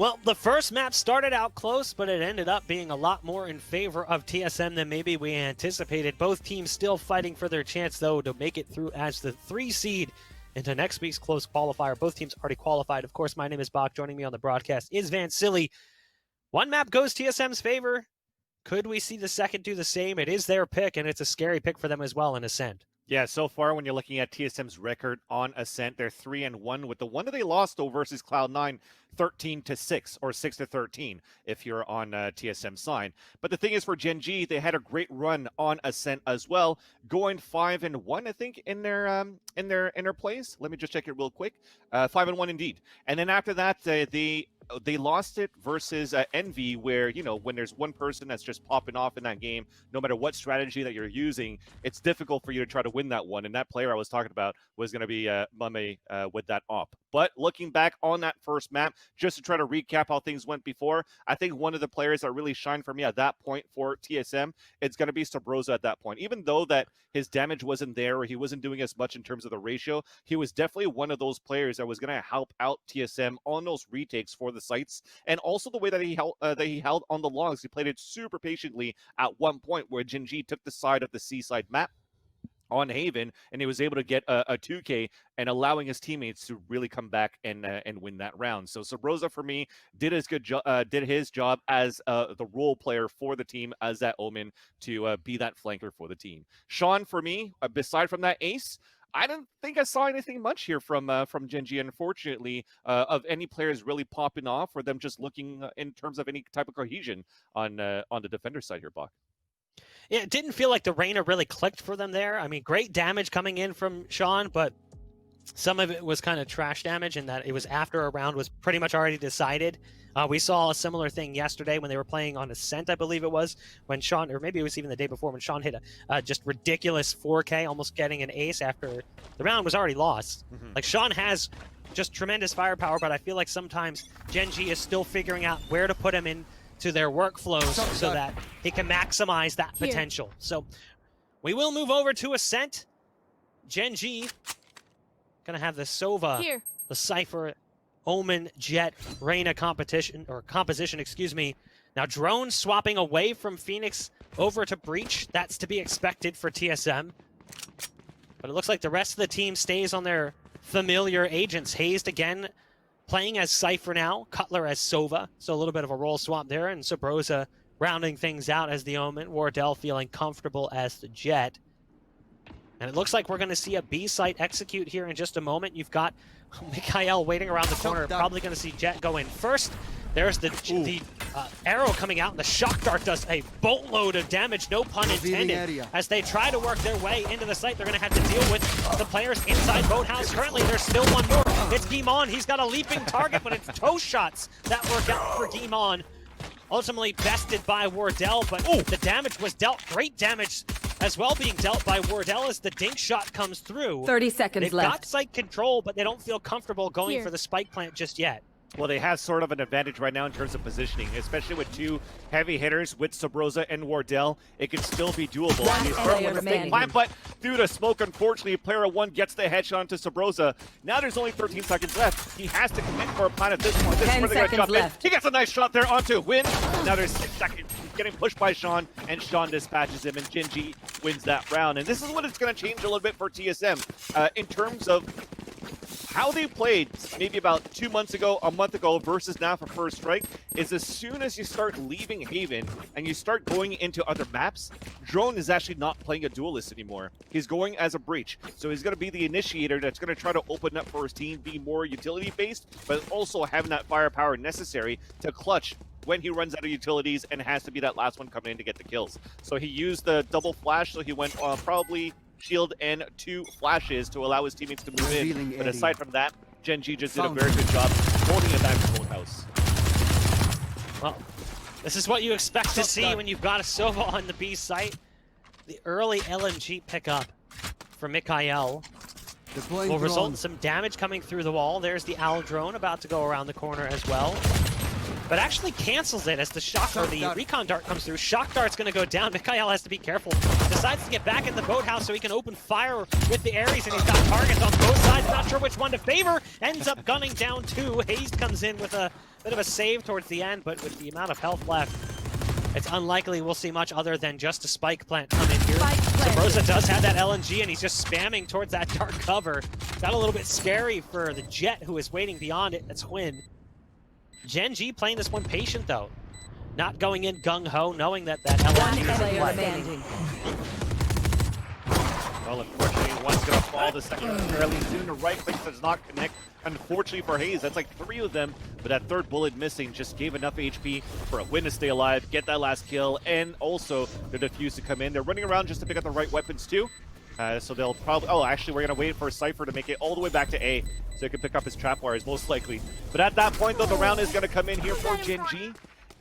Well, the first map started out close, but it ended up being a lot more in favor of TSM than maybe we anticipated. Both teams still fighting for their chance, though, to make it through as the 3 seed into next week's close qualifier. Both teams already qualified. Of course, my name is Bach. Joining me on the broadcast is Van Silly. One map goes TSM's favor. Could we see the second do the same? It is their pick, and it's a scary pick for them as well in Ascent. Yeah, so far when you're looking at TSM's record on Ascent, they're 3-1 with the one that they lost though versus Cloud9, 13-6 or 6-13 if you're on TSM side. But the thing is for Gen.G, they had a great run on Ascent as well, going 5-1 I think in their plays. Let me just check it real quick. 5-1 indeed. And then after that they lost it versus Envy, where, you know, when there's one person that's just popping off in that game, no matter what strategy that you're using, it's difficult for you to try to win that one. And that player I was talking about was going to be Mame with that op. But looking back on that first map, just to try to recap how things went before, I think one of the players that really shined for me at that point for TSM, it's going to be Sabrosa at that point. Even though that his damage wasn't there or he wasn't doing as much in terms of the ratio, he was definitely one of those players that was going to help out TSM on those retakes for the sites, and also the way that he held on the logs. He played it super patiently at one point where Gen.G took the side of the seaside map on Haven, and he was able to get a 2K and allowing his teammates to really come back and win that round. So Sabrosa for me did his job as the role player for the team as that Omen to be that flanker for the team. Sean for me, beside from that ace, I don't think I saw anything much here from Gen.G, unfortunately, of any players really popping off or them just looking in terms of any type of cohesion on the defender side here, Bach. Yeah, it didn't feel like the Reyna really clicked for them there. I mean, great damage coming in from Sean, but some of it was kind of trash damage in that it was after a round was pretty much already decided. We saw a similar thing yesterday when they were playing on Ascent, I believe it was, when Sean, or maybe it was even the day before, when Sean hit a just ridiculous 4K, almost getting an ace after the round was already lost. Like, Sean has just tremendous firepower, but I feel like sometimes Gen.G is still figuring out where to put him in to their workflows so that he can maximize that potential. So we will move over to Ascent. Gen.G gonna have the Sova, the Cypher, Omen, Jet, Reyna composition, excuse me. Now Drone swapping away from Phoenix over to Breach. That's to be expected for TSM. But it looks like the rest of the team stays on their familiar agents. Hazed again playing as Cypher now, Cutler as Sova, so a little bit of a role swap there, and Sabrosa rounding things out as the Omen, Wardell feeling comfortable as the Jet. And it looks like we're going to see a B site execute here in just a moment. You've got Mikhail waiting around the corner, probably going to see Jet go in first. There's the arrow coming out, and the shock dart does a boatload of damage, no pun intended. As they try to work their way into the site, they're going to have to deal with the players inside Boathouse. Currently, there's still one more. It's Guimon. He's got a leaping target, but it's toe shots that work out for Guimon. Ultimately bested by Wardell, but the damage was dealt. Great damage as well being dealt by Wardell as the dink shot comes through. 30 seconds left. They've got site control, but they don't feel comfortable going for the spike plant just yet. Well, they have sort of an advantage right now in terms of positioning, especially with two heavy hitters with Sabrosa and Wardell. It could still be doable. But through the smoke, unfortunately, player one gets the headshot to Sabrosa. Now there's only 13 seconds left. He has to commit for a plant at this point. This is where they're going to jump in. He gets a nice shot there onto Win. Now there's 6 seconds. He's getting pushed by Sean, and Sean dispatches him, and Gen.G wins that round. And this is what it's going to change a little bit for TSM in terms of how they played maybe about 2 months ago, a month ago, versus now for First Strike, is as soon as you start leaving Haven and you start going into other maps, Drone is actually not playing a duelist anymore. He's going as a Breach. So he's going to be the initiator that's going to try to open up for his team, be more utility-based, but also having that firepower necessary to clutch when he runs out of utilities and has to be that last one coming in to get the kills. So he used the double flash, so he went probably shield and 2 flashes to allow his teammates to move in. But aside from that, Gen.G just did a very good job holding it back to Boathouse. Well, this is what you expect to see when you've got a Sova on the B site. The early LMG pickup for Mikhail will result in some damage coming through the wall. There's the Owl drone about to go around the corner as well. But actually cancels it as the the recon dart comes through. Shock dart's going to go down. Mikhail has to be careful. Decides to get back in the boathouse so he can open fire with the Ares, and he's got targets on both sides. sides, not sure which one to favor. Ends up gunning down 2. Hazed comes in with a bit of a save towards the end, but with the amount of health left, it's unlikely we'll see much other than just a spike plant come in here. Sabrosa does have that LNG, and he's just spamming towards that dark cover. Got a little bit scary for the Jet, who is waiting beyond it. That's Quinn. Gen.G playing this one patient, though. Not going in gung-ho, knowing that LNG is in play. Well, unfortunately, one's going to fall. The second fairly soon. The right click does not connect. Unfortunately for Hayes, that's like 3 of them, but that third bullet missing just gave enough HP for a win to stay alive, get that last kill, and also the defuse to come in. They're running around just to pick up the right weapons too, so they'll probably... Oh, actually, we're going to wait for Cypher to make it all the way back to A, so he can pick up his trap wires, most likely. But at that point, though, the round is going to come in here for Gen.G.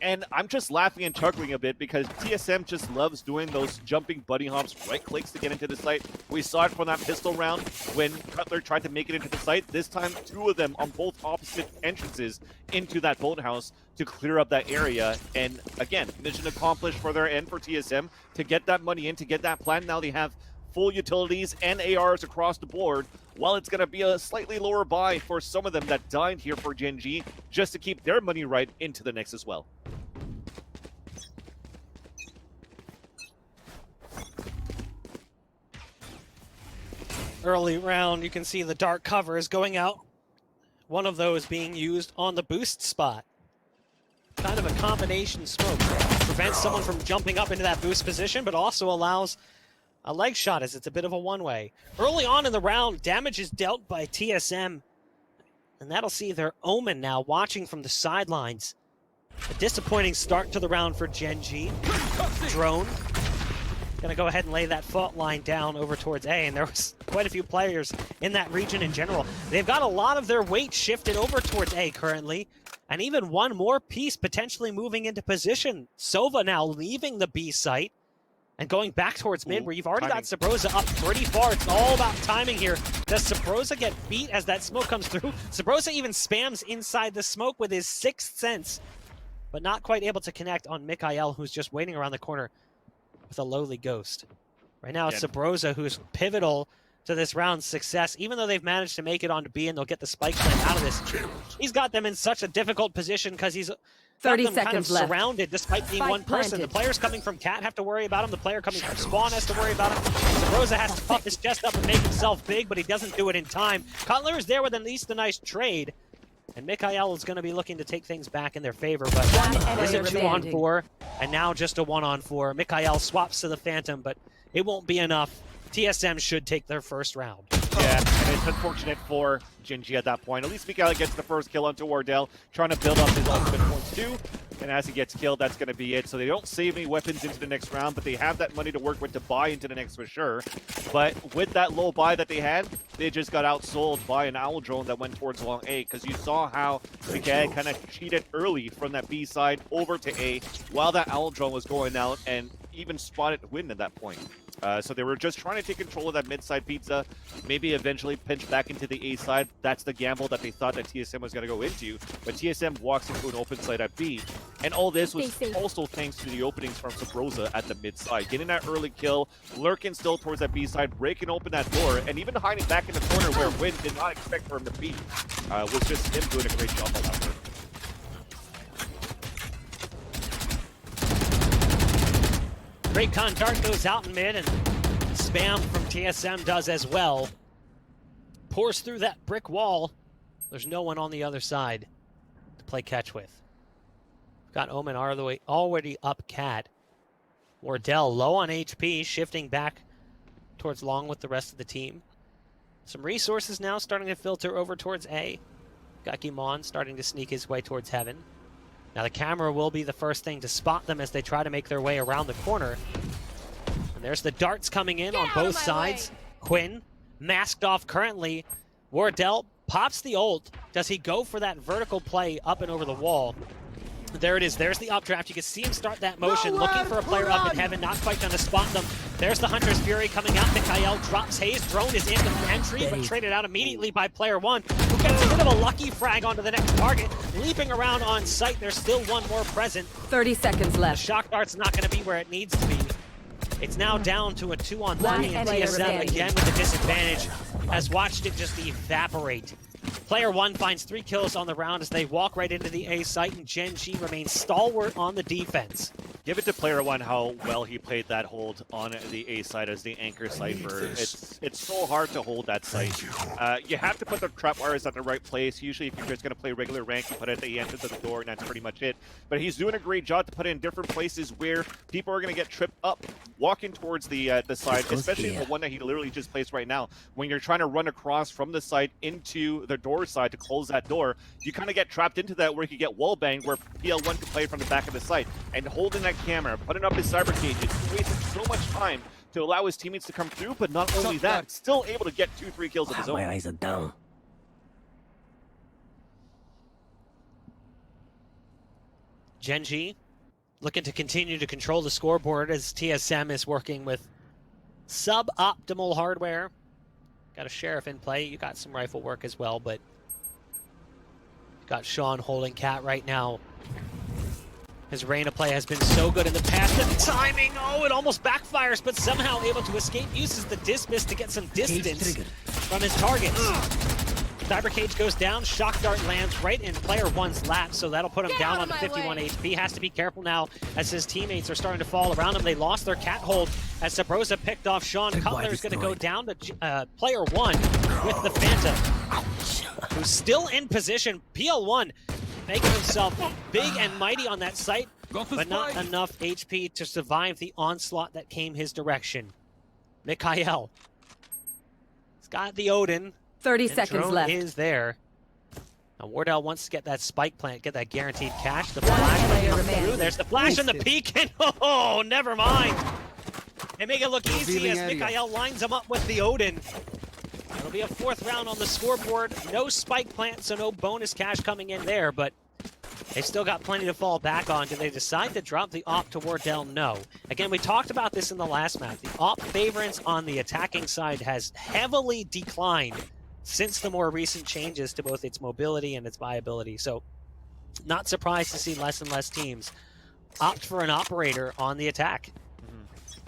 And I'm just laughing and chuckling a bit because TSM just loves doing those jumping buddy hops, right clicks to get into the site. We saw it from that pistol round when Cutler tried to make it into the site. This time, 2 of them on both opposite entrances into that boathouse to clear up that area. And again, mission accomplished for their end for TSM to get that money in, to get that plan. Now they have full utilities and ARs across the board, while it's going to be a slightly lower buy for some of them that died here for Gen.G just to keep their money right into the next as well. Early round, you can see the dark cover is going out. One of those being used on the boost spot. Kind of a combination smoke. Prevents someone from jumping up into that boost position, but also allows a leg shot as it's a bit of a one-way. Early on in the round, damage is dealt by TSM, and that'll see their Omen now watching from the sidelines. A disappointing start to the round for Gen.G. Drone gonna go ahead and lay that fault line down over towards A, and there was quite a few players in that region in general. They've got a lot of their weight shifted over towards A currently, and even one more piece potentially moving into position. Sova now leaving the B site and going back towards mid, where you've already got Sabrosa up pretty far. It's all about timing here. Does Sabrosa get beat as that smoke comes through? Sabrosa even spams inside the smoke with his 6th sense, but not quite able to connect on Mikhail, who's just waiting around the corner with a lowly ghost. Right now, it's Sabrosa who's pivotal to this round's success. Even though they've managed to make it onto B and they'll get the spike plant out of this, he's got them in such a difficult position because he's 30 seconds kind of surrounded despite being one person. Planted. The players coming from Cat have to worry about him. The player coming from Spawn has to worry about him. Sabrosa has to puff his chest up and make himself big, but he doesn't do it in time. Cutler is there with at least a nice trade. And Mikhail is going to be looking to take things back in their favor, but is it 2-on-4? And now just a 1-on-4. Mikhail swaps to the Phantom, but it won't be enough. TSM should take their first round. Yeah, and it's unfortunate for Gen.G at that point. At least Mikhail gets the first kill onto Wardell, trying to build up his ultimate points too. And as he gets killed, that's going to be it. So they don't save any weapons into the next round, but they have that money to work with to buy into the next for sure. But with that low buy that they had, they just got outsold by an Owl Drone that went towards long A, because you saw how Mikhail kind of cheated early from that B side over to A while that Owl Drone was going out and even spotted Win at that point. So they were just trying to take control of that mid-side pizza, maybe eventually pinch back into the A side. That's the gamble that they thought that TSM was going to go into. But TSM walks into an open side at B. And all this was also thanks to the openings from Sabrosa at the mid-side. Getting that early kill, lurking still towards that B side, breaking open that door, and even hiding back in the corner where Win did not expect for him to be. Was just him doing a great job on that one. Great con dart goes out in mid, and spam from TSM does as well. Pours through that brick wall. There's no one on the other side to play catch with. Got Omen already up Cat. Wardell low on HP, shifting back towards long with the rest of the team. Some resources now starting to filter over towards A. Got Gimon starting to sneak his way towards Heaven. Now the camera will be the first thing to spot them as they try to make their way around the corner. And there's the darts coming in on both sides. Quinn, masked off currently. Wardell pops the ult. Does he go for that vertical play up and over the wall? There it is. There's the updraft. You can see him start that motion, looking for a player up in Heaven, not quite going to spot them. There's the Hunter's Fury coming out. Mikhail drops Hayes. Drone is into the entry, but traded out immediately by player 1, who gets a bit of a lucky frag onto the next target. Leaping around on site, there's still one more present. 30 seconds The left. shock dart's not going to be where it needs to be. It's now down to a 2-on-3, and TSM again with the disadvantage. has watched it just evaporate. Player 1 finds 3 kills on the round as they walk right into the A site, and Gen.G remains stalwart on the defense. Give it to player 1 how well he played that hold on the A side as the anchor cipher. It's so hard to hold that site. You have to put the trap wires at the right place. Usually if you're just going to play regular rank, you put it at the entrance of the door and that's pretty much it. But he's doing a great job to put it in different places where people are going to get tripped up walking towards the side, especially the one that he literally just placed right now. When you're trying to run across from the side into the door side to close that door, you kind of get trapped into that where you get wall banged where PL1 can play from the back of the site. And holding that camera, putting up his cyber cages, he wasted so much time to allow his teammates to come through, but not only that, still able to get 2-3 kills of his own. My eyes are down. Gen.G looking to continue to control the scoreboard as TSM is working with suboptimal hardware. Got a Sheriff in play. You got some rifle work as well, but got Sean holding Cat right now. His Reyna play has been so good in the past. The timing, oh, it almost backfires, but somehow able to escape. Uses the dismiss to get some distance from his targets. Cyber Cage goes down. Shock Dart lands right in player 1's lap, so that'll put him down on the 51 HP. Has to be careful now as his teammates are starting to fall around him. They lost their Cat hold as Sabrosa picked off Sean. Cutler's going to go down to player 1 with the Phantom, who's still in position. PL1 making himself big and mighty on that site, but not enough HP to survive the onslaught that came his direction. Mikhail. He's got the Odin. 30 and seconds drone left. is there. Now Wardell wants to get that spike plant, get that guaranteed cash. The flash will come through. There's the flash and the peek, and oh, never mind. They make it look easy as Mikhail lines him up with the Odin. It'll be a 4th round on the scoreboard. No spike plant, so no bonus cash coming in there, but they've still got plenty to fall back on. Do they decide to drop the AWP to Wardell? No. Again, we talked about this in the last map. The AWP favorance on the attacking side has heavily declined since the more recent changes to both its mobility and its viability. So, not surprised to see less and less teams opt for an operator on the attack.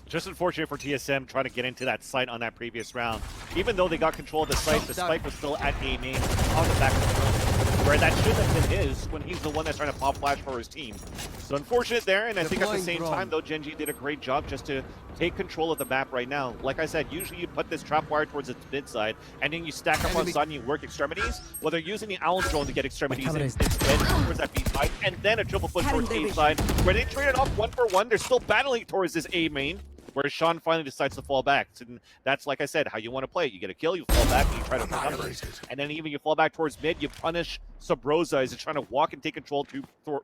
Just unfortunate for TSM trying to get into that site on that previous round. Even though they got control of the site, the spike was still at A main on the back of the drone, where that should have been his when he's the one that's trying to pop flash for his team. So unfortunate there, and I think at the same time, though, Gen.G did a great job just to take control of the map right now. Like I said, usually you put this trap wire towards its mid side, and then you stack up on side and you work extremities. Well, they're using the Owl drone to get extremities instead towards that B side, and then a triple foot towards A side, where they traded off 1-for-1. They're still battling towards this A main, where Sean finally decides to fall back. And that's, like I said, how you want to play it. You get a kill, you fall back, and you try to put numbers. And then even you fall back towards mid, you punish Sabrosa as he's trying to walk and take control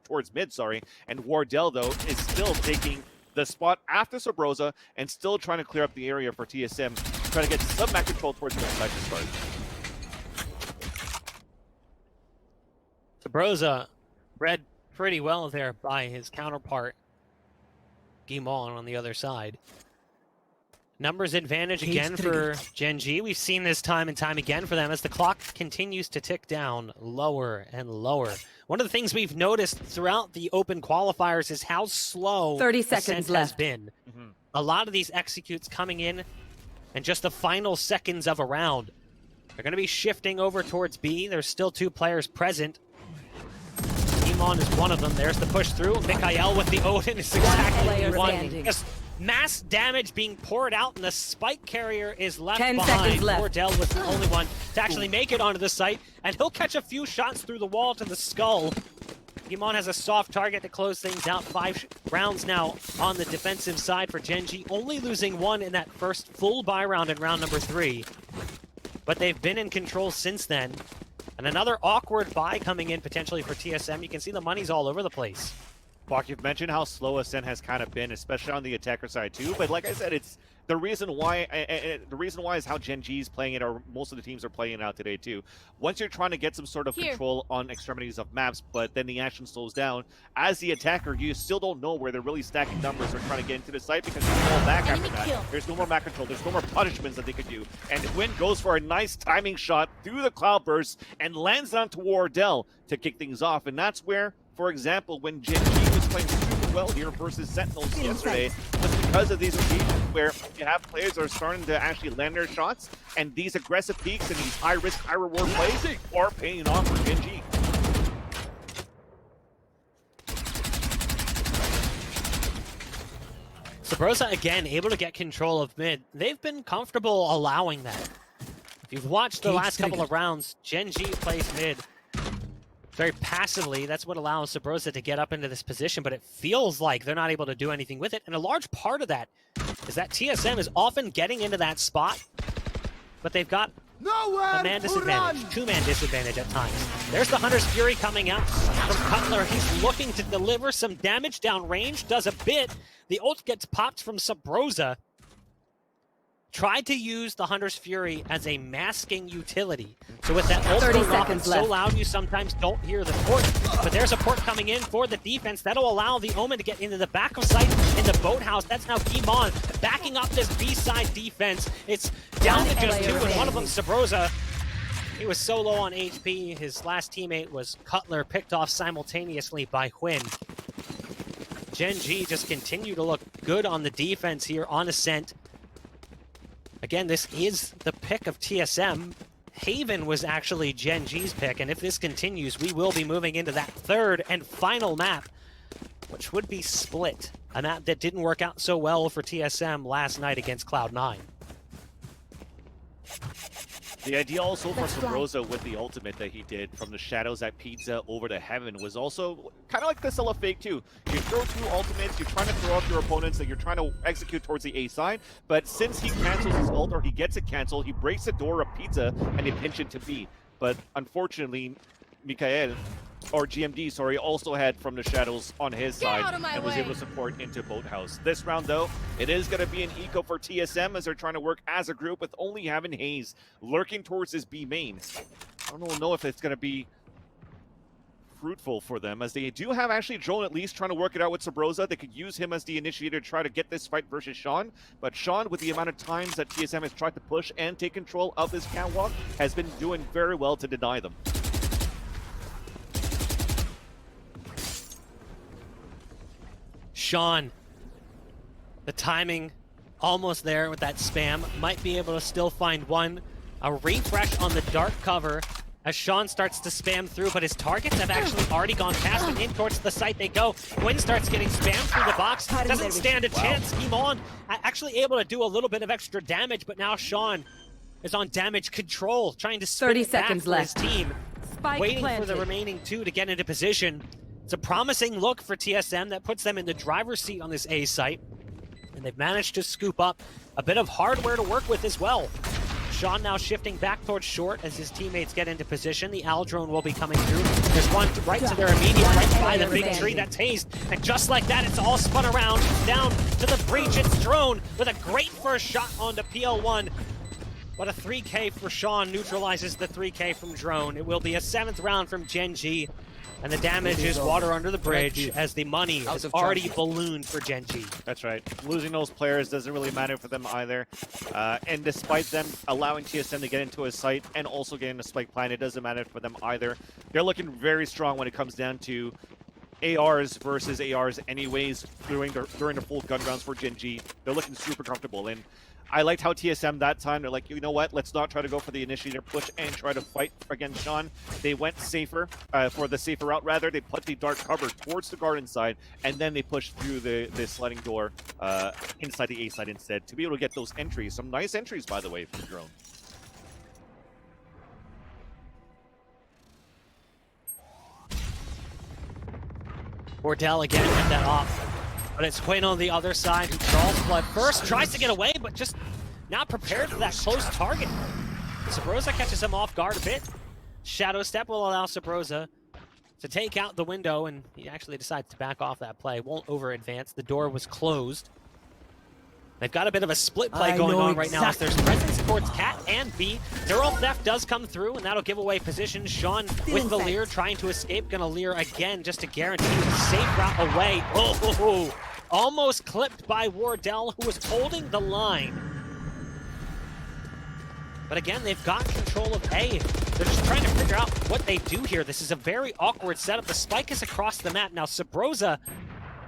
towards mid, and Wardell, though, is still taking the spot after Sabrosa and still trying to clear up the area for TSM, trying to get some map control towards mid side to start. Sabrosa read pretty well there by his counterpart, Guimon, on the other side. Numbers advantage again for Gen.G. We've seen this time and time again for them as the clock continues to tick down lower and lower. One of the things we've noticed throughout the open qualifiers is how slow 30 Ascent seconds has left. been. A lot of these executes coming in and just the final seconds of a round. They're going to be shifting over towards B. There's still 2 players present. Guimon is one of them. There's the push through. Mikhail with the Odin is exactly one. Just mass damage being poured out, and the spike carrier is left 10 behind. seconds left. Wardell was the only one to actually make it onto the site, and he'll catch a few shots through the wall to the skull. Guimon has a soft target to close things out. 5 rounds now on the defensive side for Gen.G, only losing 1 in that first full buy round in round number 3. But they've been in control since then. And another awkward buy coming in potentially for TSM. You can see the money's all over the place. Bach, you've mentioned how slow Ascent has kind of been, especially on the attacker side too. But like I said, it's the reason why. The reason why is how Gen.G is playing it, or most of the teams are playing it out today too. Once you're trying to get some sort of control on extremities of maps, but then the action slows down, as the attacker, you still don't know where they're really stacking numbers or trying to get into the site because you fall back after that. There's no more map control. There's no more punishments that they could do. And Win goes for a nice timing shot through the cloudburst and lands onto Wardell to kick things off. And that's where, for example, when Gen.G was playing super well here versus Sentinels yesterday, just because of these occasions where you have players that are starting to actually land their shots, and these aggressive peaks and these high-risk, high-reward plays are paying off for Gen.G. Sabrosa, again, able to get control of mid. They've been comfortable allowing that. If you've watched the last couple of rounds, Gen.G plays mid very passively. That's what allows Sabrosa to get up into this position, but it feels like they're not able to do anything with it. And a large part of that is that TSM is often getting into that spot, but they've got a man disadvantage, two-man disadvantage at times. There's the Hunter's Fury coming out from Cutler. He's looking to deliver some damage downrange, does a bit. The ult gets popped from Sabrosa. Tried to use the Hunter's Fury as a masking utility. So with that ult going off, it's so loud you sometimes don't hear the port. But there's a port coming in for the defense. That'll allow the Omen to get into the back of sight in the boathouse. That's now Kimon backing up this B-side defense. It's down to just two, and one of them, Sabrosa. He was so low on HP. His last teammate was Cutler, picked off simultaneously by Hwyn. Gen.G just continue to look good on the defense here on Ascent. Again, this is the pick of TSM. Haven was actually Gen.G's pick, and if this continues, we will be moving into that third and final map, which would be Split, a map that didn't work out so well for TSM last night against Cloud9. The idea also for Sabrosa with the ultimate that he did from the shadows at Pizza over to Heaven was also kind of like the Scylla fake too. You throw two ultimates, you're trying to throw off your opponents that you're trying to execute towards the A side, but since he cancels his ult or he gets it canceled, he breaks the door of Pizza and they pinch it to B. But unfortunately, Mikael, or GMD, sorry, also had from the shadows on his side and was able to support into Boathouse. This round, though, it is going to be an eco for TSM as they're trying to work as a group with only having Hayes lurking towards his B main. I don't know if it's going to be fruitful for them, as they do have actually Drone at least trying to work it out with Sabrosa. They could use him as the initiator to try to get this fight versus Sean, but Sean, with the amount of times that TSM has tried to push and take control of this catwalk, has been doing very well to deny them. Sean, the timing almost there with that spam, might be able to still find one. A refresh on the dark cover as Sean starts to spam through, but his targets have actually already gone past and in towards the site they go. Quinn starts getting spammed through the box, doesn't stand a chance. Kimon actually able to do a little bit of extra damage, but now Sean is on damage control, trying to spin 30 it back seconds for left. his team, waiting planted. for the remaining two to get into position. It's a promising look for TSM that puts them in the driver's seat on this A site, and they've managed to scoop up a bit of hardware to work with as well. Sean now shifting back towards short as his teammates get into position. The Al drone will be coming through. There's one right to their immediate right by the big tree. That's hazed, and just like that, it's all spun around down to the breach. It's Drone with a great first shot onto PL1. But a 3K for Sean neutralizes the 3K from Drone. It will be a 7th round from Gen.G. And the damage is water under the bridge as the money has already ballooned for Gen.G. That's right. Losing those players doesn't really matter for them either. And despite them allowing TSM to get into a site and also getting a spike plan, it doesn't matter for them either. They're looking very strong when it comes down to ARs versus ARs anyways during the full gun rounds for Gen.G. They're looking super comfortable. And I liked how TSM that time, they're like, you know what, let's not try to go for the initiator push and try to fight against Sean. They went safer, for the safer route rather. They put the dark cover towards the garden side, and then they pushed through the sliding door inside the A side instead to be able to get those entries. Some nice entries, by the way, from Drone. Wardell again get that off. But it's Quinn on the other side who draws blood first, tries to get away, but just not prepared for that close target. Sabrosa catches him off guard a bit. Shadow Step will allow Sabrosa to take out the window, and he actually decides to back off that play. Won't over-advance. The door was closed. They've got a bit of a split play going on right now as there's presence towards Cat and B. Neural Theft does come through, and that'll give away position. Sean with the Leer trying to escape. Gonna Leer again just to guarantee a safe route away. Oh, almost clipped by Wardell, who was holding the line. But again, they've got control of A. They're just trying to figure out what they do here. This is a very awkward setup. The spike is across the map. Now, Sabrosa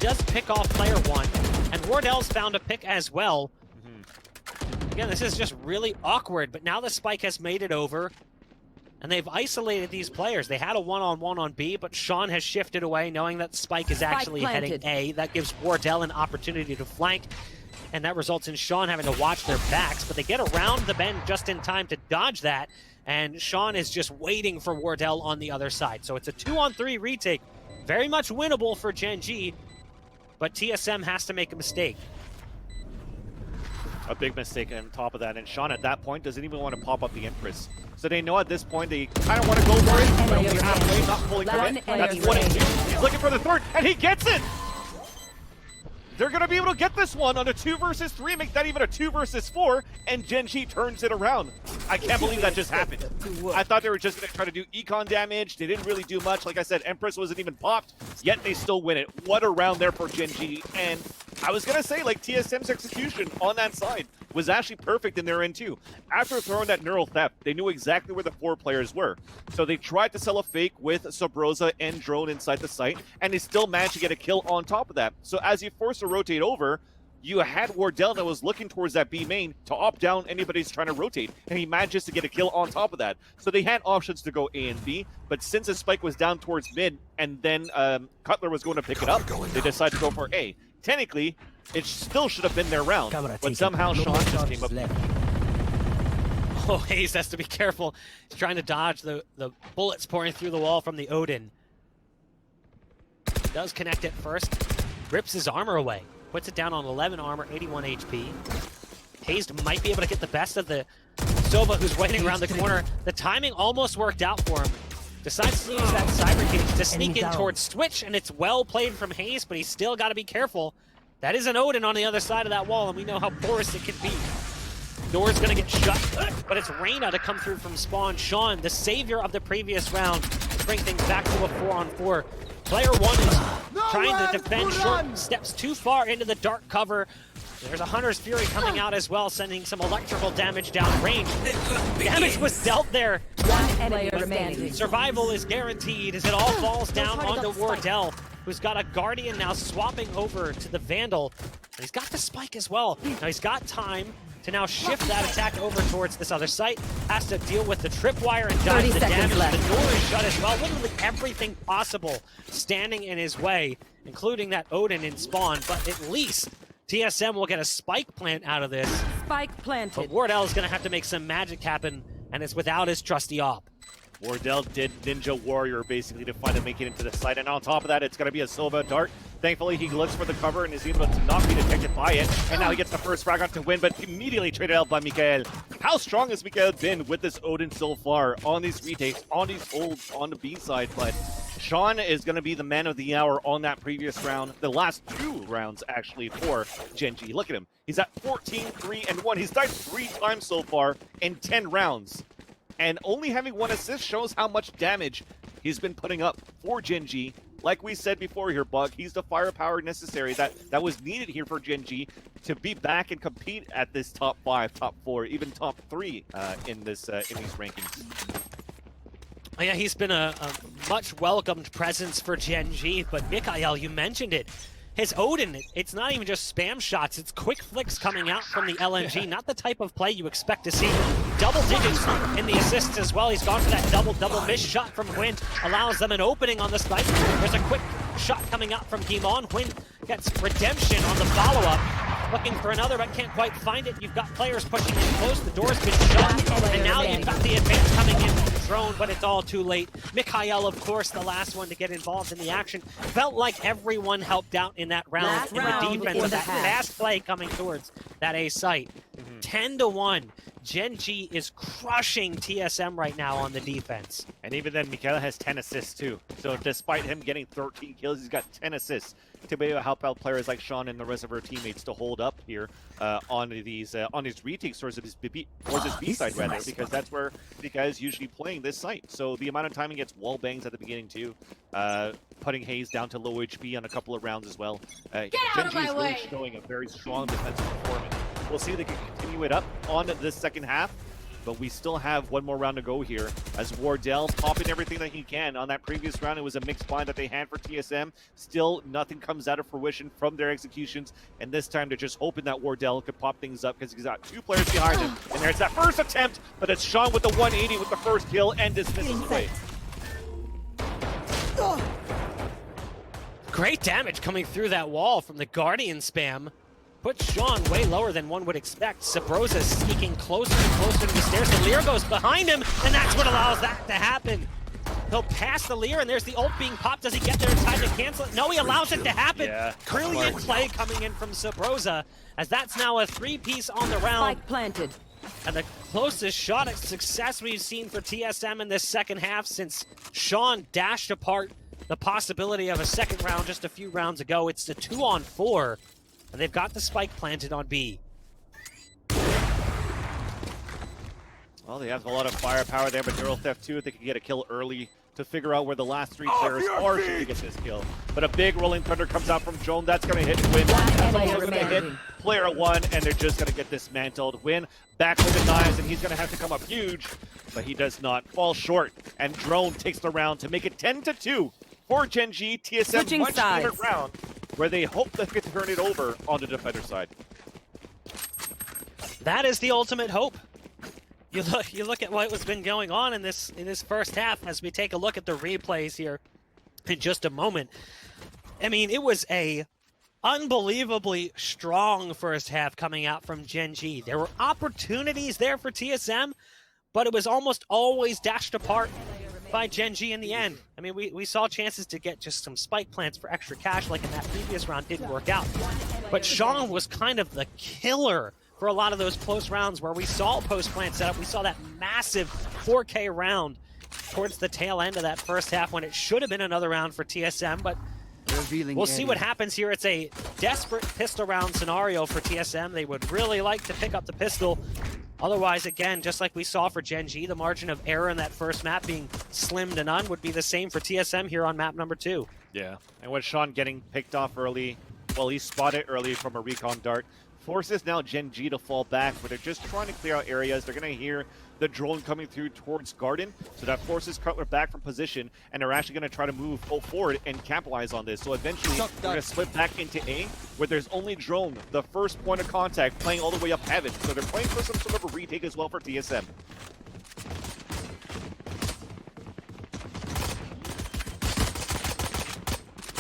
does pick off player one, and Wardell's found a pick as well. Again, this is just really awkward, but now the spike has made it over, and they've isolated these players. They had a one-on-one on B, but Sean has shifted away, knowing that Spike is actually heading A. That gives Wardell an opportunity to flank, and that results in Sean having to watch their backs, but they get around the bend just in time to dodge that, and Sean is just waiting for Wardell on the other side. So it's a 2-on-3 retake, very much winnable for Gen.G, but TSM has to make a mistake. A big mistake on top of that, and Sean at that point doesn't even want to pop up the Empress. So they know at this point they kind of want to go for it, but only halfway, not fully commit. That's 1 and 2. He's looking for the third, and he gets it! They're going to be able to get this one on a 2 versus 3, make that even a 2 versus 4, and Gen.G turns it around. I can't believe that just happened. I thought they were just going to try to do econ damage. They didn't really do much. Like I said, Empress wasn't even popped, yet they still win it. What a round there for Gen.G. And I was going to say, like, TSM's execution on that side was actually perfect in their end too. After throwing that neural theft, they knew exactly where the 4 players were. So they tried to sell a fake with Sobroza and Drone inside the site, and they still managed to get a kill on top of that. So as you force to rotate over, you had Wardell that was looking towards that B main to opt down anybody's trying to rotate, and he manages to get a kill on top of that. So they had options to go A and B, but since the spike was down towards mid, and then Cutler was going to pick it up, they decided to go for A. Technically, it still should have been their round, but somehow Sean just came up. Oh, Hayes has to be careful. He's trying to dodge the bullets pouring through the wall from the Odin. Does connect it first. Rips his armor away. Puts it down on 11 armor, 81 HP. Hayes might be able to get the best of the Sova, who's waiting around the corner. The timing almost worked out for him. Decides to use that Cyber Cage to sneak in towards Switch, and it's well played from Hayes, but he's still got to be careful. That is an Odin on the other side of that wall, and we know how porous it can be. Door's gonna get shut, but it's Reyna to come through from spawn. Sean, the savior of the previous round, to bring things back to a 4-on-4. Player one is trying to defend short, steps too far into the dark cover. There's a Hunter's Fury coming out as well, sending some electrical damage down range. Damage was dealt there. Survival is guaranteed as it all falls down onto Wardell, who's got a Guardian now swapping over to the Vandal. And he's got the Spike as well. Now he's got time to now shift that attack over towards this other site. Has to deal with the tripwire and dodge the damage. The door is shut as well. Literally everything possible standing in his way, including that Odin in spawn. But at least TSM will get a spike plant out of this. Spike planted. But Wardell is going to have to make some magic happen, and it's without his trusty op. Wardell did Ninja Warrior basically to find him making it into the site, and on top of that, it's going to be a Sova dart. Thankfully, he looks for the cover and is able to not be detected by it, and now he gets the first frag on to win, but immediately traded out by Mikael. How strong has Mikael been with this Odin so far on these retakes, on these holds on the B side? But Sean is going to be the man of the hour on that previous round, the last 2 rounds actually for Gen.G. Look at him. He's at 14, 3, and 1. He's died 3 times so far in 10 rounds. And only having 1 assist shows how much damage he's been putting up for Gen.G. Like we said before here, Bug, he's the firepower necessary that was needed here for Gen.G to be back and compete at this top 5, top 4, even top 3 in these rankings. Oh yeah, he's been a much welcomed presence for Gen.G, but Mikael, you mentioned it. His Odin, it's not even just spam shots, it's quick flicks coming out from the LMG, not the type of play you expect to see. Double digits in the assists as well. He's gone for that double miss shot from Hwint, allows them an opening on the spike. There's a quick shot coming out from Gimon. Hwint gets redemption on the follow-up. Looking for another, but can't quite find it. You've got players pushing in close, the door's been shut, and now you've got the advance coming in from Drone, but it's all too late. Mikael, of course, the last one to get involved in the action. Felt like everyone helped out in that round in the defense of that fast play coming towards that A site. 10-1. Gen.G is crushing TSM right now on the defense. And even then, Mikael has 10 assists too. So despite him getting 13 kills, he's got 10 assists to be able to help out players like Sean and the rest of our teammates to hold up here on these retakes towards this B side rather, because that's where the guy is usually playing this site. So the amount of time he gets wall bangs at the beginning too, putting Hayes down to low HP on a couple of rounds as well. Gen.G is really showing a very strong defensive performance. We'll see if they can continue it up on this second half. but we still have one more round to go here as Wardell popping everything that he can. On that previous round, it was a mixed blind that they had for TSM. Still, nothing comes out of fruition from their executions, and this time they're just hoping that Wardell could pop things up because he's got 2 players behind him. And there's that first attempt, but it's Sean with the 180 with the first kill and dismisses away. Great damage coming through that wall from the Guardian spam. Puts Sean way lower than one would expect. Sabrosa sneaking closer and closer to the stairs. The Lear goes behind him, and that's what allows that to happen. He'll pass the Lear, and there's the ult being popped. Does he get there in time to cancel it? No, he allows it to happen. Yeah, brilliant play coming in from Sabrosa, as that's now a 3-piece on the round. Spike planted. And the closest shot at success we've seen for TSM in this second half since Sean dashed apart the possibility of a second round just a few rounds ago. It's the 2-on-4, and they've got the spike planted on B. Well, they have a lot of firepower. They have a neural theft too. If they can get a kill early to figure out where the last 3 players are, should they get this kill. But a big rolling thunder comes out from Drone. That's going to hit Win. That's also going to hit player 1, and they're just going to get dismantled. Win back with the knives, and he's going to have to come up huge, but he does not. Fall short, and Drone takes the round to make it 10-2 for Gen.G. TSM. Much favorite round where they hope they can turn it over on the defender side. That is the ultimate hope. You look at what has been going on in this first half as we take a look at the replays here in just a moment. I mean, it was a unbelievably strong first half coming out from Gen.G. There were opportunities there for TSM, but it was almost always dashed apart by Gen.G in the end. I mean, we saw chances to get just some spike plants for extra cash like in that previous round. Didn't work out. But Sean was kind of the killer for a lot of those close rounds where we saw post-plant setup. We saw that massive 4K round towards the tail end of that first half when it should have been another round for TSM, but we'll see what happens here. It's a desperate pistol round scenario for TSM. They would really like to pick up the pistol. Otherwise, again, just like we saw for Gen.G, the margin of error in that first map being slim to none would be the same for TSM here on map number 2. Yeah, and with Sean getting picked off early, well, he spotted early from a recon dart, forces now Gen.G to fall back, but they're just trying to clear out areas. They're going to hear the drone coming through towards Garden, so that forces Cutler back from position, and they're actually going to try to move forward and capitalize on this. So eventually, they're going to split back into A, where there's only Drone, the first point of contact, playing all the way up Heaven. So they're playing for some sort of a retake as well for TSM.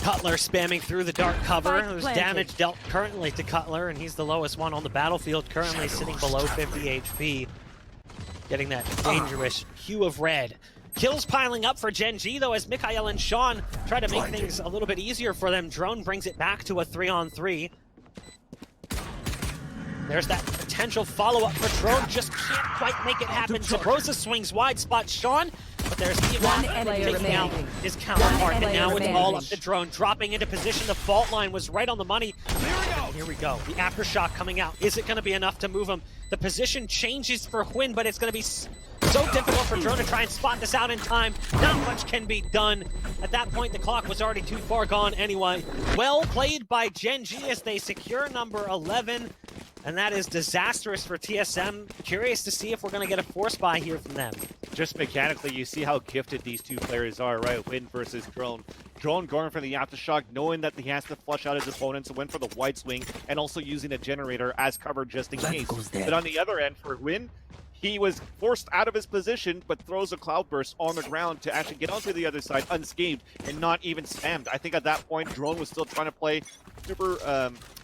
Cutler spamming through the dark cover. There's damage dealt currently to Cutler, and he's the lowest one on the battlefield, currently sitting below 50 HP. Getting that dangerous hue of red. Kills piling up for Gen.G, though, as Mikhail and Sean try to make things a little bit easier for them. Drone brings it back to a 3-on-3. There's that potential follow-up for Drone, just can't quite make it happen. Sabrosa swings wide, spots Sean, but there's Ivan taking out his counterpart, and now it's all up to Drone, dropping into position. The fault line was right on the money. Here we go. The aftershock coming out. Is it going to be enough to move him? The position changes for Hwin, but it's going to be so difficult for Drone to try and spot this out in time. Not much can be done. At that point, the clock was already too far gone anyway. Well played by Gen.G as they secure number 11. And that is disastrous for TSM. Curious to see if we're going to get a force buy here from them. Just mechanically, you see how gifted these two players are, right? Win versus Drone. Drone going for the aftershock, knowing that he has to flush out his opponents, so went for the wide swing, and also using a generator as cover just in case. But on the other end, for Win, he was forced out of his position, but throws a cloudburst on the ground to actually get onto the other side unscathed and not even spammed. I think at that point, Drone was still trying to play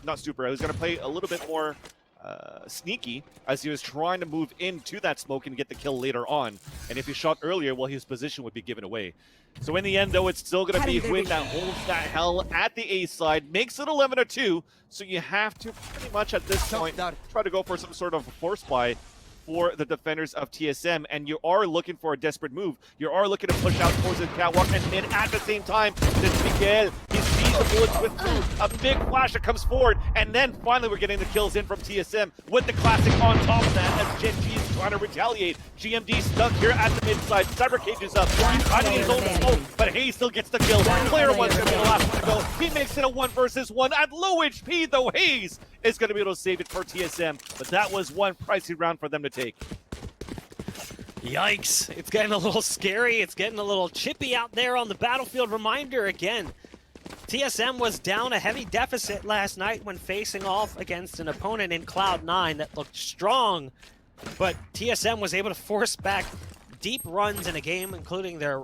not super, I was going to play a little bit more sneaky as he was trying to move into that smoke and get the kill later on. And if he shot earlier, well, his position would be given away. So in the end, though, it's still going to be Hwin that holds that hell at the A side, makes it 11-2. So you have to pretty much at this point try to go for some sort of force buy for the defenders of TSM, and you are looking for a desperate move. You are looking to push out towards the catwalk, and then at the same time, this Miguel, he sees the bullets with through a big flash that comes forward, and then finally we're getting the kills in from TSM with the classic on top of that as Gen.G is trying to retaliate. GMD stuck here at the mid side. Cyber Cage is up. He's hiding his own smoke, but Hayes still gets the kill. Player 1's going to be the last one to go. He makes it a 1 versus 1 at low HP, though Hayes is going to be able to save it for TSM, but that was one pricey round for them to take. Yikes, it's getting a little scary, it's getting a little chippy out there on the battlefield. Reminder again, TSM was down a heavy deficit last night when facing off against an opponent in Cloud9 that looked strong, but TSM was able to force back deep runs in a game, including their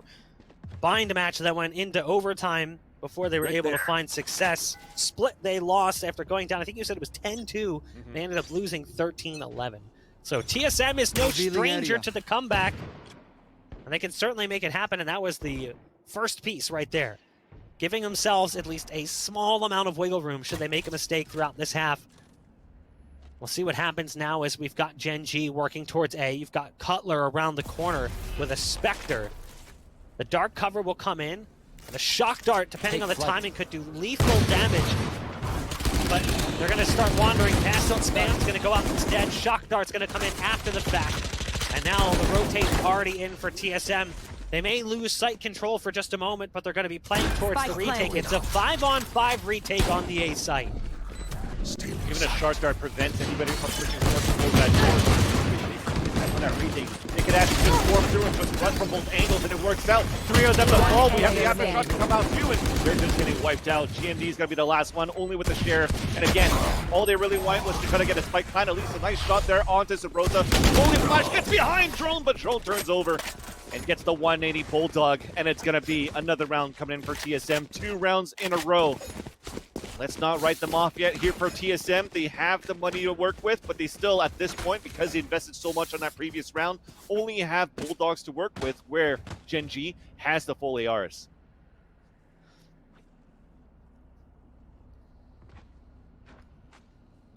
bind match that went into overtime before they were able to find success. Split, they lost after going down, I think you said it was 10-2, they ended up losing 13-11. So TSM is no stranger to the comeback, and they can certainly make it happen, and that was the first piece right there. Giving themselves at least a small amount of wiggle room should they make a mistake throughout this half. We'll see what happens now as we've got Gen.G working towards A. You've got Cutler around the corner with a Spectre. The dark cover will come in. The shock dart, depending on the timing, could do lethal damage. But they're going to start wandering past it. Spam's going to go out instead. Shock dart's going to come in after the fact. And now the rotate's already in for TSM. They may lose site control for just a moment, but they're going to be playing towards the retake. It's a 5-on-5 retake on the A site. Even a shock dart prevents anybody from pushing forward that door. That retake, they could actually just warp through and just run from both angles, and it works out. 3 of them to fall. We have the aftershock to come out too, and they're just getting wiped out. GEN.G is going to be the last one, only with the Sheriff. And again, all they really want was to try to get a spike. Kind of leaves a nice shot there onto Sabrosa. Holy flash gets behind Drone, but Drone turns over and gets the 180 Bulldog, and it's going to be another round coming in for TSM. 2 rounds in a row. Let's not write them off yet here for TSM. They have the money to work with, but they still, at this point, because they invested so much on that previous round, only have Bulldogs to work with, where Gen.G has the full ARs.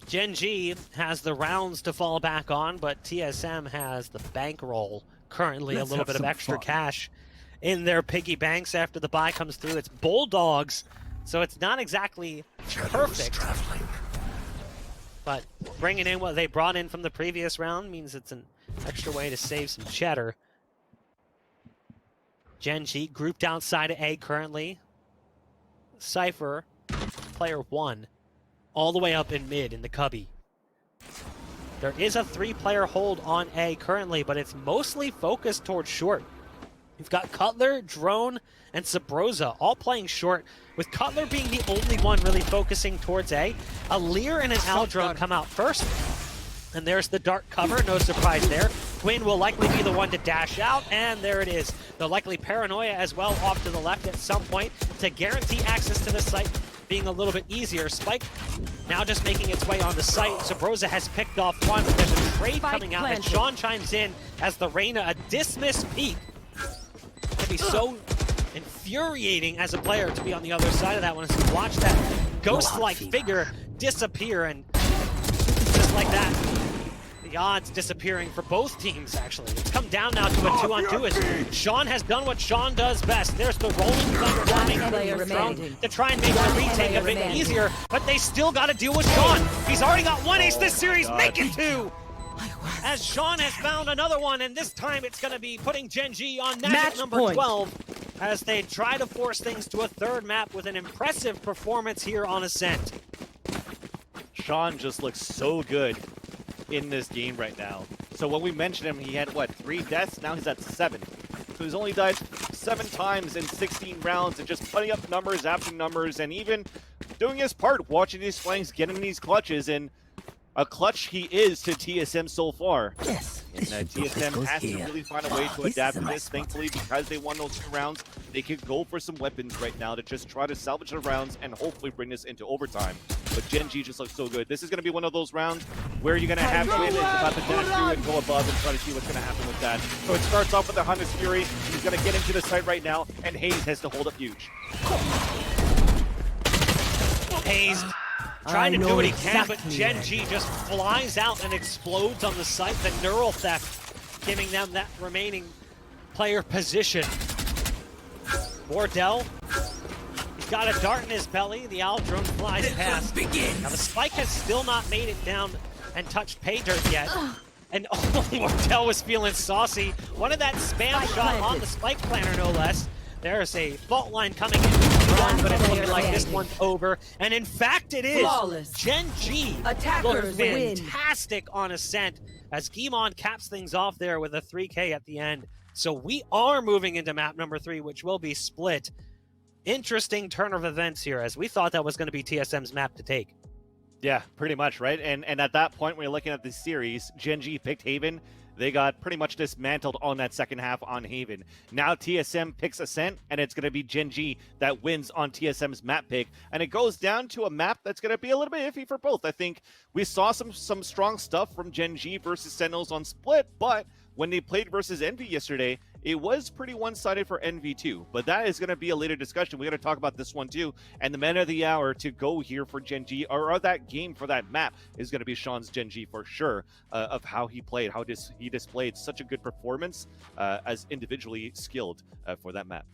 Gen.G has the rounds to fall back on, but TSM has the bankroll. Currently a little bit of extra cash in their piggy banks after the buy comes through. It's Bulldogs, so it's not exactly perfect, but bringing in what they brought in from the previous round means it's an extra way to save some cheddar. Gen.G grouped outside of A currently. Cypher, player 1, all the way up in mid in the cubby. There is a 3-player hold on A currently, but it's mostly focused towards short. You've got Cutler, Drone, and Sabrosa all playing short, with Cutler being the only one really focusing towards A. A Lear and an Aldrone come out first, and there's the dark cover, no surprise there. Quinn will likely be the one to dash out, and there it is. They'll likely Paranoia as well off to the left at some point to guarantee access to the site being a little bit easier. Spike now just making its way on the site. Sabrosa has picked off one, but there's a trade coming out, and Sean chimes in as the Reyna, a dismiss peak. It'd be so infuriating as a player to be on the other side of that one, as you watch that ghost-like figure disappear, and just like that, the odds disappearing for both teams, actually. It's come down now to a 2-on-2 as Sean has done what Sean does best. There's the rolling thunder coming from Throne to try and make the retake a bit easier, but they still got to deal with Sean. He's already got 1 ace this series, make it 2! As Sean has found another one, and this time it's going to be putting Gen.G on match number 12 as they try to force things to a 3rd map with an impressive performance here on Ascent. Sean just looks so good in this game right now. So when we mentioned him, he had, what, 3 deaths? Now he's at 7. So he's only died 7 times in 16 rounds and just putting up numbers after numbers and even doing his part, watching these flanks, getting these clutches, and a clutch he is to TSM so far. Yes. And TSM has to really find a way to adapt to this. Thankfully, because they won those 2 rounds, they can go for some weapons right now to just try to salvage the rounds and hopefully bring this into overtime. But Gen.G just looks so good. This is going to be one of those rounds where you're going to have Quinn is about to dash through and go above and try to see what's going to happen with that. So it starts off with the Hunter's Fury. He's going to get into the site right now, and Hayes has to hold up huge. Hayes trying to do what he can, but Gen.G just flies out and explodes on the site. The neural theft giving them that remaining player position. Wardell, he's got a dart in his belly. The Aldrone flies past. Now the spike has still not made it down and touched pay dirt yet. And Wardell was feeling saucy. One of that spam shot on the spike planner, no less. There's a fault line coming in. one, but it's looking like this one's over. And in fact, it is. Flawless. Gen.G Attackers looks win. fantastic on Ascent as Gimon caps things off there with a 3K at the end. So we are moving into map number 3, which will be Split. Interesting turn of events here, as we thought that was going to be TSM's map to take. Yeah, pretty much, right? And at that point, when you're looking at the series, Gen.G picked Haven. They got pretty much dismantled on that second half on Haven. Now TSM picks Ascent, and it's going to be Gen.G that wins on TSM's map pick. And it goes down to a map that's going to be a little bit iffy for both. I think we saw some strong stuff from Gen.G versus Sentinels on Split, but when they played versus Envy yesterday, it was pretty one-sided for Envy too. But that is going to be a later discussion. We're going to talk about this one too. And the man of the hour to go here for Gen.G, or that game for that map, is going to be Sean's Gen.G for sure, of how he played, how he displayed such a good performance as individually skilled for that map.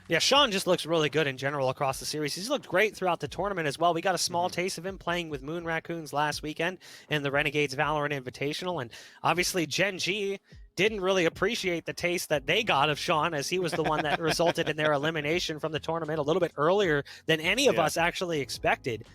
Yeah, Sean just looks really good in general across the series. He's looked great throughout the tournament as well. We got a small taste of him playing with Moon Raccoons last weekend in the Renegades Valorant Invitational. And obviously Gen.G didn't really appreciate the taste that they got of Sean, as he was the one that resulted in their elimination from the tournament a little bit earlier than any of us actually expected.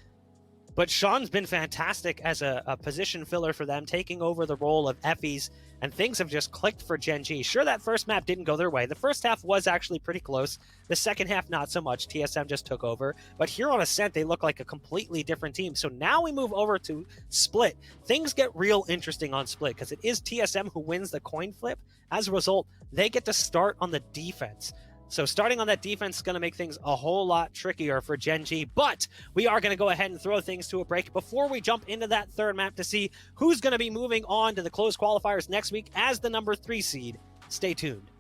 But Sean's been fantastic as a position filler for them, taking over the role of Effie's, and things have just clicked for Gen.G. Sure, that first map didn't go their way. The first half was actually pretty close. The second half, not so much. TSM just took over. But here on Ascent, they look like a completely different team. So now we move over to Split. Things get real interesting on Split, because it is TSM who wins the coin flip. As a result, they get to start on the defense. So starting on that defense is going to make things a whole lot trickier for Gen.G, but we are going to go ahead and throw things to a break before we jump into that third map to see who's going to be moving on to the closed qualifiers next week as the number 3 seed. Stay tuned.